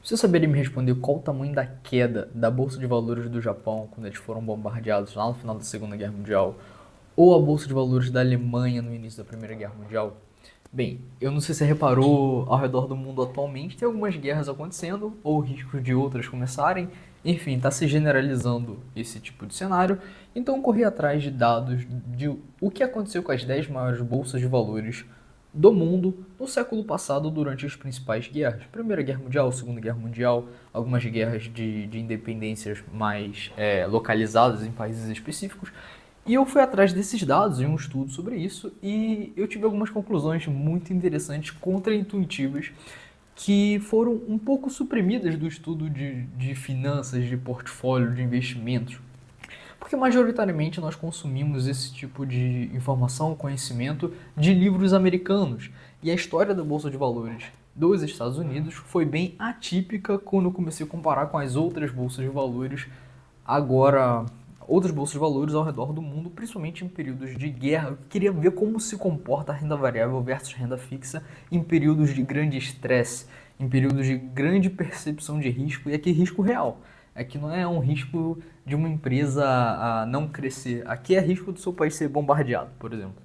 Você saberia me responder qual o tamanho da queda da Bolsa de Valores do Japão quando eles foram bombardeados lá no final da Segunda Guerra Mundial? Ou a Bolsa de Valores da Alemanha no início da Primeira Guerra Mundial? Bem, eu não sei se você reparou, ao redor do mundo atualmente tem algumas guerras acontecendo, ou riscos de outras começarem. Enfim, está se generalizando esse tipo de cenário. Então, eu corri atrás de dados de o que aconteceu com as 10 maiores bolsas de valores do mundo no século passado durante as principais guerras. Primeira Guerra Mundial, Segunda Guerra Mundial, algumas guerras de independências mais localizadas em países específicos. E eu fui atrás desses dados em um estudo sobre isso e eu tive algumas conclusões muito interessantes, contraintuitivas, que foram um pouco suprimidas do estudo de finanças, de portfólio, de investimentos. Porque majoritariamente nós consumimos esse tipo de informação, conhecimento de livros americanos. E a história da Bolsa de Valores dos Estados Unidos foi bem atípica quando eu comecei a comparar com as outras bolsas de valores agora, outras bolsas de valores ao redor do mundo, principalmente em períodos de guerra. Eu queria ver como se comporta a renda variável versus renda fixa em períodos de grande estresse, em períodos de grande percepção de risco, e aqui risco real. Aqui não é um risco de uma empresa a não crescer. Aqui é risco do seu país ser bombardeado, por exemplo.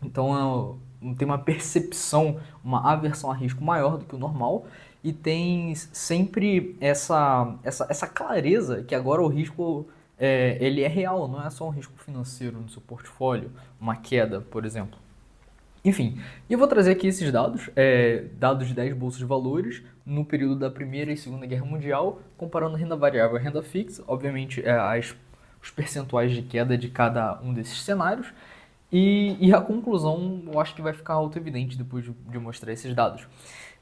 Então tem uma percepção, uma aversão a risco maior do que o normal e tem sempre essa clareza que agora o risco ele é real, não é só um risco financeiro no seu portfólio, uma queda, por exemplo. Enfim, eu vou trazer aqui esses dados, dados de 10 bolsas de valores no período da Primeira e Segunda Guerra Mundial, comparando renda variável e renda fixa, obviamente os percentuais de queda de cada um desses cenários, e a conclusão eu acho que vai ficar auto-evidente depois de mostrar esses dados.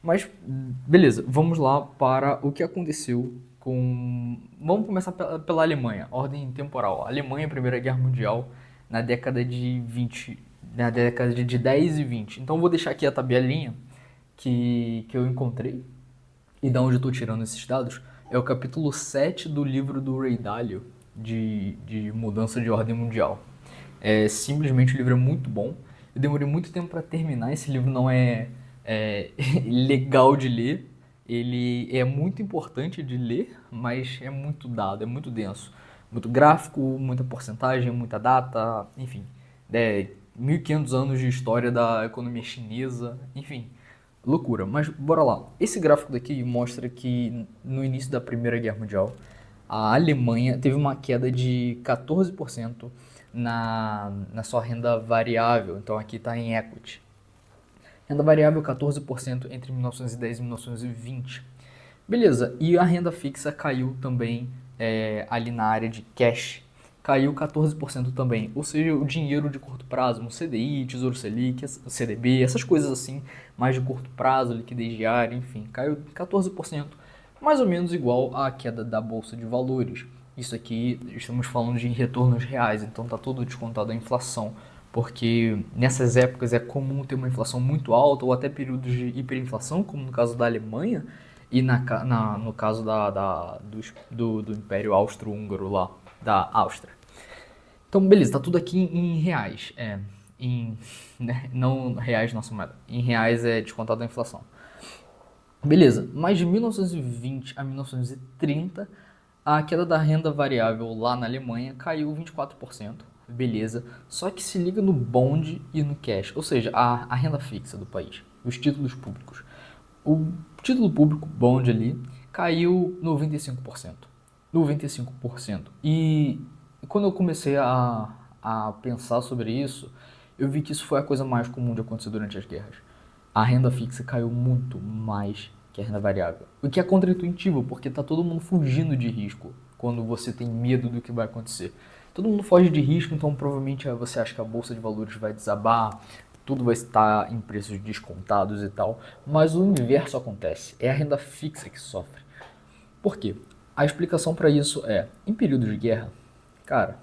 Mas, beleza, vamos lá para o que aconteceu com... Vamos começar pela Alemanha, ordem temporal. Alemanha, Primeira Guerra Mundial, na década de 20, na década de 10 e 20. Então, eu vou deixar aqui a tabelinha que eu encontrei e da onde eu estou tirando esses dados. É o capítulo 7 do livro do Ray Dalio, de Mudança de Ordem Mundial. Simplesmente o livro é muito bom. Eu demorei muito tempo para terminar. Esse livro não é legal de ler. Ele é muito importante de ler, mas é muito dado, é muito denso. Muito gráfico, muita porcentagem, muita data, enfim. 1500 anos de história da economia chinesa, enfim. Loucura, mas bora lá. Esse gráfico daqui mostra que no início da Primeira Guerra Mundial, a Alemanha teve uma queda de 14% na sua renda variável. Então aqui está em equity. Renda variável 14% entre 1910 e 1920. Beleza, e a renda fixa caiu também ali na área de cash. Caiu 14% também, ou seja, o dinheiro de curto prazo, um CDI, Tesouro Selic, CDB, essas coisas assim, mais de curto prazo, liquidez diária, enfim, caiu 14%, mais ou menos igual à queda da Bolsa de Valores. Isso aqui, estamos falando de retornos reais, então está tudo descontado a inflação, porque nessas épocas é comum ter uma inflação muito alta ou até períodos de hiperinflação, como no caso da Alemanha e no caso do Império Austro-Húngaro lá, da Áustria. Então, beleza, tá tudo aqui em reais. Né, não reais nossa moeda. Em reais é descontado a inflação. Beleza, mas de 1920 a 1930, a queda da renda variável lá na Alemanha caiu 24%. Beleza, só que se liga no bond e no cash, ou seja, a renda fixa do país, os títulos públicos. O título público, bond ali, caiu 95%. 95%. E quando eu comecei a pensar sobre isso, eu vi que isso foi a coisa mais comum de acontecer durante as guerras. A renda fixa caiu muito mais que a renda variável. O que é contraintuitivo, porque está todo mundo fugindo de risco quando você tem medo do que vai acontecer. Todo mundo foge de risco, então provavelmente você acha que a bolsa de valores vai desabar, tudo vai estar em preços descontados e tal, mas o inverso acontece. É a renda fixa que sofre. Por quê? A explicação para isso é, em períodos de guerra, cara,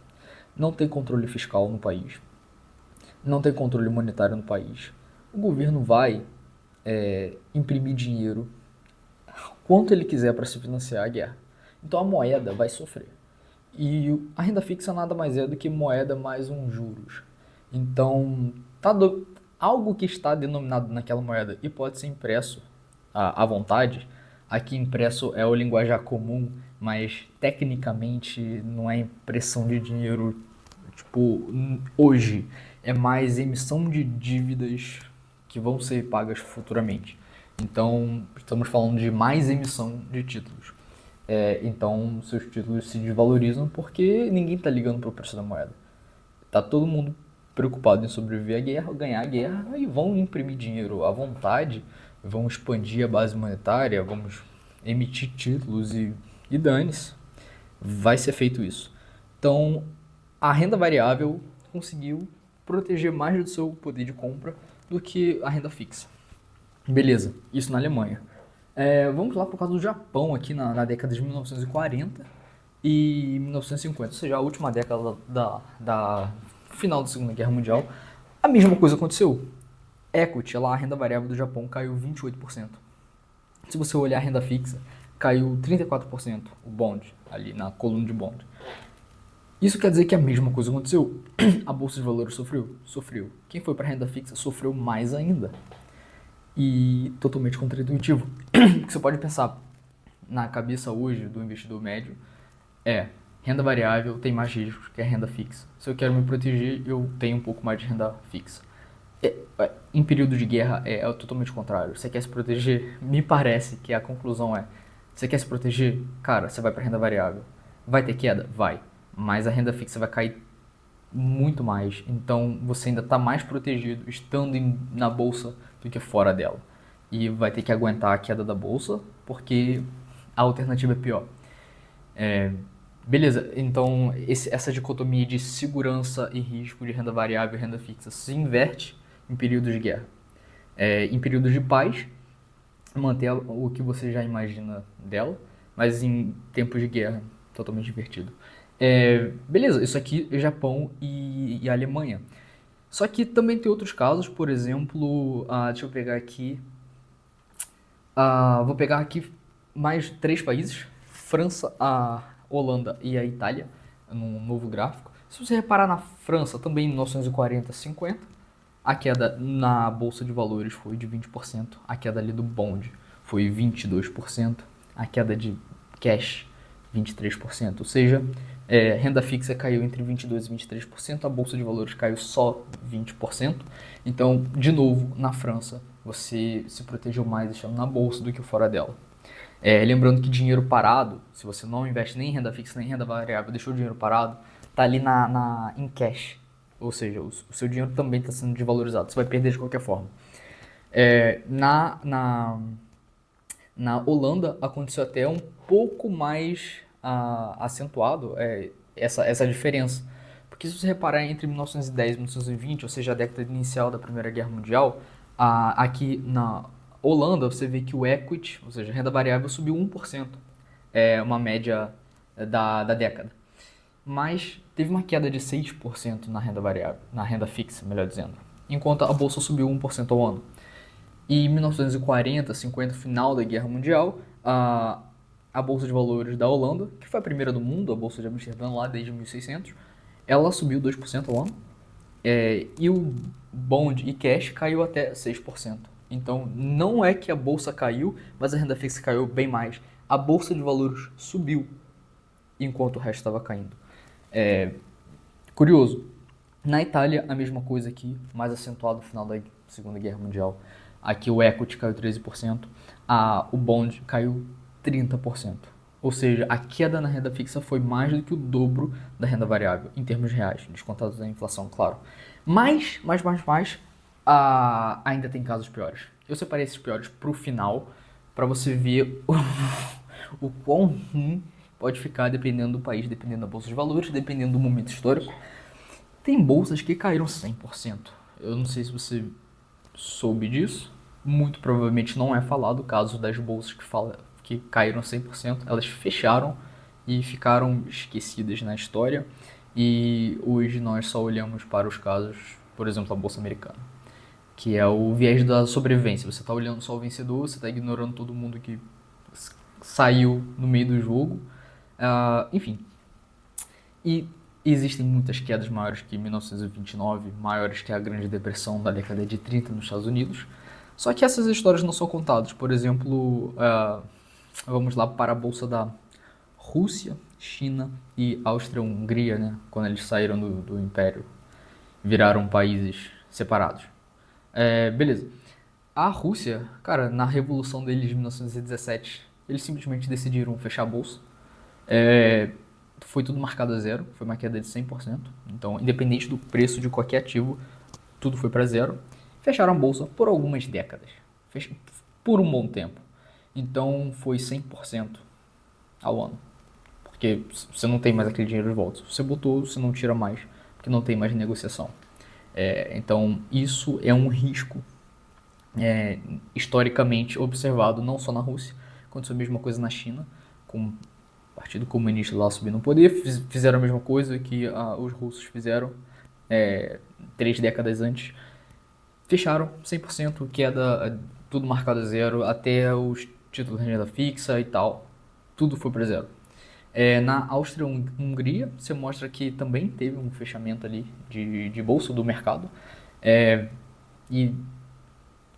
não tem controle fiscal no país, não tem controle monetário no país. O governo vai imprimir dinheiro quanto ele quiser para se financiar a guerra. Então a moeda vai sofrer. E a renda fixa nada mais é do que moeda mais um juros. Então, algo que está denominado naquela moeda e pode ser impresso à vontade, aqui impresso é o linguajar comum, mas tecnicamente não é impressão de dinheiro, tipo, hoje. É mais emissão de dívidas que vão ser pagas futuramente. Então, estamos falando de mais emissão de títulos. Então, seus títulos se desvalorizam porque ninguém está ligando para o preço da moeda. Tá todo mundo preocupado em sobreviver à guerra, ganhar a guerra e vão imprimir dinheiro à vontade, vão expandir a base monetária, vamos emitir títulos e dane-se. Vai ser feito isso. Então, a renda variável conseguiu proteger mais do seu poder de compra do que a renda fixa. Beleza, isso na Alemanha. Vamos lá por causa do Japão, aqui na década de 1940 e 1950, ou seja, a última década da final da Segunda Guerra Mundial. A mesma coisa aconteceu. Equity, lá a renda variável do Japão caiu 28%. Se você olhar a renda fixa, caiu 34%, o bond, ali na coluna de bond. Isso quer dizer que a mesma coisa aconteceu. A bolsa de valores sofreu? Sofreu. Quem foi para a renda fixa sofreu mais ainda. E totalmente contraintuitivo. Porque você pode pensar na cabeça hoje do investidor médio renda variável tem mais riscos que a renda fixa. Se eu quero me proteger, eu tenho um pouco mais de renda fixa. Em período de guerra é totalmente o contrário. Você quer se proteger? Me parece que a conclusão você quer se proteger? Cara, você vai para renda variável. Vai ter queda? Vai. Mas a renda fixa vai cair muito mais. Então você ainda está mais protegido estando na bolsa do que fora dela. E vai ter que aguentar a queda da bolsa, porque a alternativa é pior. Beleza, então essa dicotomia de segurança e risco de renda variável e renda fixa se inverte em períodos de guerra. Em períodos de paz, manter o que você já imagina dela, mas em tempos de guerra, totalmente invertido. Beleza, isso aqui é Japão e Alemanha. Só que também tem outros casos, por exemplo, deixa eu pegar aqui. Vou pegar aqui mais 3 países: França, a Holanda e a Itália, num novo gráfico. Se você reparar na França, também em 1940, 50, a queda na bolsa de valores foi de 20%, a queda ali do bond foi 22%, a queda de cash 23%, ou seja, renda fixa caiu entre 22% e 23%, a bolsa de valores caiu só 20%. Então, de novo, na França, você se protegeu mais estando na bolsa do que fora dela. Lembrando que dinheiro parado, se você não investe nem em renda fixa nem em renda variável, deixou o dinheiro parado, está ali em cash. Ou seja, o seu dinheiro também está sendo desvalorizado, você vai perder de qualquer forma. Na Holanda aconteceu até um pouco mais acentuado essa diferença. Porque se você reparar entre 1910 e 1920, ou seja, a década inicial da Primeira Guerra Mundial, aqui na Holanda você vê que o equity, ou seja, a renda variável, subiu 1%. Uma média da década. Mas teve uma queda de 6% na renda variável, na renda fixa, melhor dizendo. Enquanto a bolsa subiu 1% ao ano. E em 1940, 50, final da Guerra Mundial, a Bolsa de Valores da Holanda, que foi a primeira do mundo, a Bolsa de Amsterdã lá desde 1600, ela subiu 2% ao ano. E o bond e cash caiu até 6%. Então, não é que a bolsa caiu, mas a renda fixa caiu bem mais. A Bolsa de Valores subiu, enquanto o resto estava caindo. Curioso. Na Itália, a mesma coisa aqui, mais acentuado no final da Segunda Guerra Mundial. Aqui o equity caiu 13%, o bond caiu 30%. Ou seja, a queda na renda fixa foi mais do que o dobro da renda variável, em termos reais, descontados da inflação, claro. Mas, ainda tem casos piores. Eu separei esses piores para o final, para você ver o quão ruim pode ficar dependendo do país, dependendo da bolsa de valores, dependendo do momento histórico. Tem bolsas que caíram 100%. Eu não sei se você soube disso. Muito provavelmente não é falado o caso das bolsas que caíram 100%. Elas fecharam e ficaram esquecidas na história. E hoje nós só olhamos para os casos, por exemplo, a Bolsa Americana, que é o viés da sobrevivência. Você está olhando só o vencedor, você está ignorando todo mundo que saiu no meio do jogo. Enfim. E existem muitas quedas maiores que 1929, maiores que a Grande Depressão da década de 30 nos Estados Unidos. Só que essas histórias não são contadas. Por exemplo, vamos lá para a bolsa da Rússia, China e Áustria-Hungria, né? Quando eles saíram do Império, viraram países separados. Beleza. A Rússia, cara, na Revolução deles de 1917, eles simplesmente decidiram fechar a bolsa. Foi tudo marcado a zero, foi uma queda de 100%. Então, independente do preço de qualquer ativo, tudo foi para zero. Fecharam a bolsa por algumas décadas, por um bom tempo. Então, foi 100% ao ano. Porque você não tem mais aquele dinheiro de volta. Se você botou, você não tira mais, porque não tem mais negociação. Então, isso é um risco historicamente observado não só na Rússia, aconteceu a mesma coisa na China, com o Partido Comunista lá subindo no poder, fizeram a mesma coisa que os russos fizeram 3 décadas antes, fecharam 100%, queda, tudo marcado a zero, até os títulos de renda fixa e tal, tudo foi para zero. Na Áustria-Hungria, você mostra que também teve um fechamento ali de bolsa do mercado, e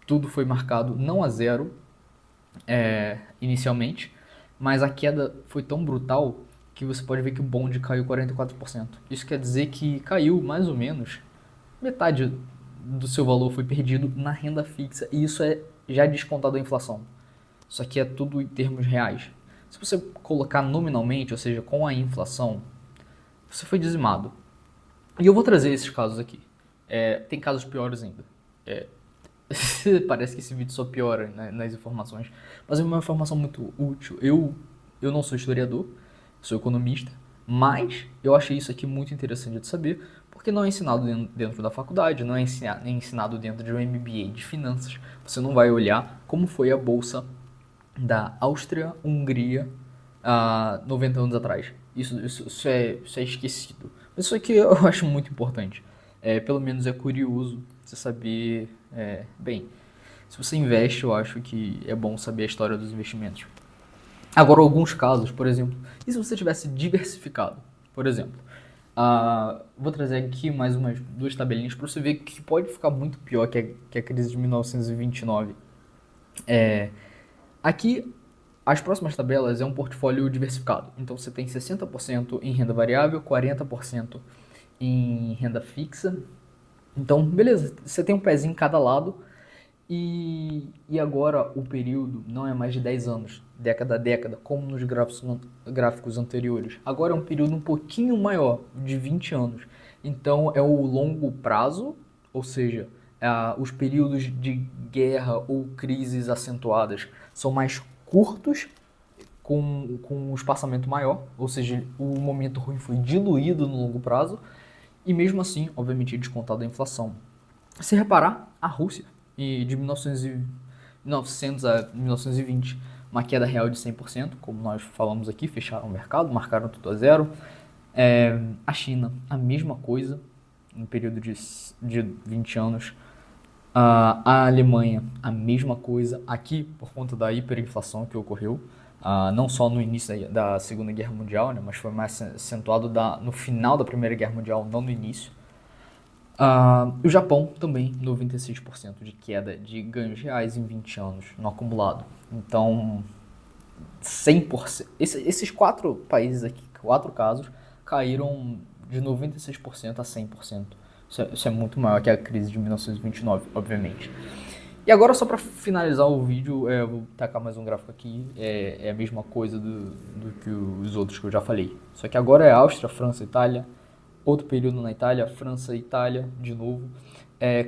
tudo foi marcado não a zero inicialmente, mas a queda foi tão brutal que você pode ver que o bonde caiu 44%. Isso quer dizer que caiu mais ou menos metade do seu valor foi perdido na renda fixa, e isso é já descontado da inflação. Isso aqui é tudo em termos reais. Se você colocar nominalmente, ou seja, com a inflação, você foi dizimado. E eu vou trazer esses casos aqui. Tem casos piores ainda. Parece que esse vídeo só piora, né, nas informações, mas é uma informação muito útil. Eu não sou historiador, sou economista, mas eu achei isso aqui muito interessante de saber, porque não é ensinado dentro da faculdade, não é ensinado dentro de um MBA de finanças. Você não vai olhar como foi a bolsa da Áustria-Hungria há 90 anos atrás. Isso é esquecido. Mas isso aqui eu acho muito importante. Pelo menos é curioso você saber. Bem, se você investe, eu acho que é bom saber a história dos investimentos. Agora, alguns casos, por exemplo, e se você tivesse diversificado? Por exemplo, vou trazer aqui mais umas 2 tabelinhas para você ver que pode ficar muito pior que a crise de 1929. Aqui, as próximas tabelas é um portfólio diversificado. Então, você tem 60% em renda variável, 40% em renda fixa. Então, beleza, você tem um pezinho em cada lado. E agora o período não é mais de 10 anos, década a década, como nos gráficos anteriores. Agora é um período um pouquinho maior, de 20 anos. Então é o longo prazo, ou seja, os períodos de guerra ou crises acentuadas são mais curtos, com um espaçamento maior, ou seja, o momento ruim foi diluído no longo prazo, e mesmo assim, obviamente, descontado a inflação. Se reparar, a Rússia, e de 1900 a 1920, uma queda real de 100%, como nós falamos aqui, fecharam o mercado, marcaram tudo a zero. A China, a mesma coisa, no período de 20 anos. A Alemanha, a mesma coisa, aqui por conta da hiperinflação que ocorreu, não só no início da Segunda Guerra Mundial, né, mas foi mais acentuado no final da Primeira Guerra Mundial, não no início. O Japão também, 96% de queda de ganhos reais em 20 anos no acumulado. Então, 100%. Esses 4 países aqui, 4 casos, caíram de 96% a 100%. Isso é muito maior que a crise de 1929, obviamente. E agora, só para finalizar o vídeo, eu vou tacar mais um gráfico aqui. É a mesma coisa do que os outros que eu já falei. Só que agora é Áustria, França, Itália. Outro período na Itália, França e Itália, de novo,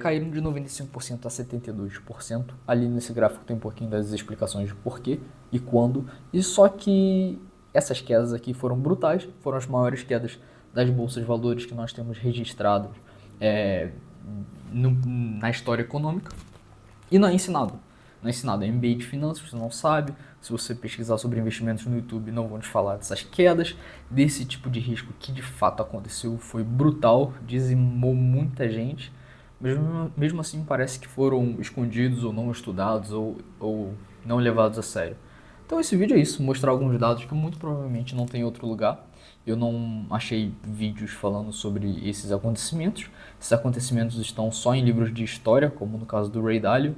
caíram de 95% a 72%. Ali nesse gráfico tem um pouquinho das explicações de porquê e quando. E só que essas quedas aqui foram brutais, foram as maiores quedas das bolsas de valores que nós temos registradas na história econômica. E não é ensinado. Não é ensinado. É MBA de finanças, você não sabe. Se você pesquisar sobre investimentos no YouTube, não vão te falar dessas quedas, desse tipo de risco que de fato aconteceu. Foi brutal, dizimou muita gente. Mesmo assim, parece que foram escondidos ou não estudados ou não levados a sério. Então esse vídeo é isso, mostrar alguns dados que muito provavelmente não tem em outro lugar. Eu não achei vídeos falando sobre esses acontecimentos. Esses acontecimentos estão só em livros de história, como no caso do Ray Dalio.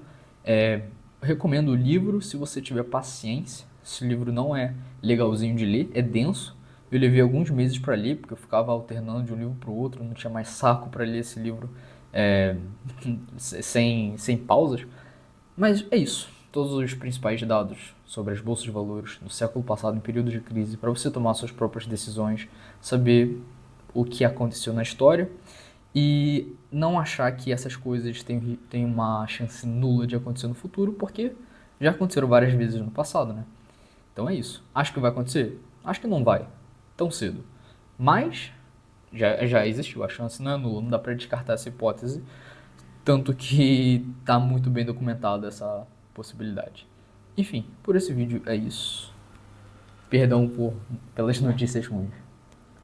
Recomendo o livro se você tiver paciência. Esse livro não é legalzinho de ler, é denso. Eu levei alguns meses para ler, porque eu ficava alternando de um livro para o outro, não tinha mais saco para ler esse livro é, sem pausas. Mas é isso. Todos os principais dados sobre as bolsas de valores no século passado, em período de crise, para você tomar suas próprias decisões, saber o que aconteceu na história e não achar que essas coisas têm uma chance nula de acontecer no futuro, porque já aconteceram várias vezes no passado, né? Então é isso. Acho que vai acontecer? Acho que não vai, tão cedo. Mas já existiu, a chance não é nula, não dá para descartar essa hipótese, tanto que tá muito bem documentada essa possibilidade. Enfim, por esse vídeo é isso. Perdão pelas notícias ruins.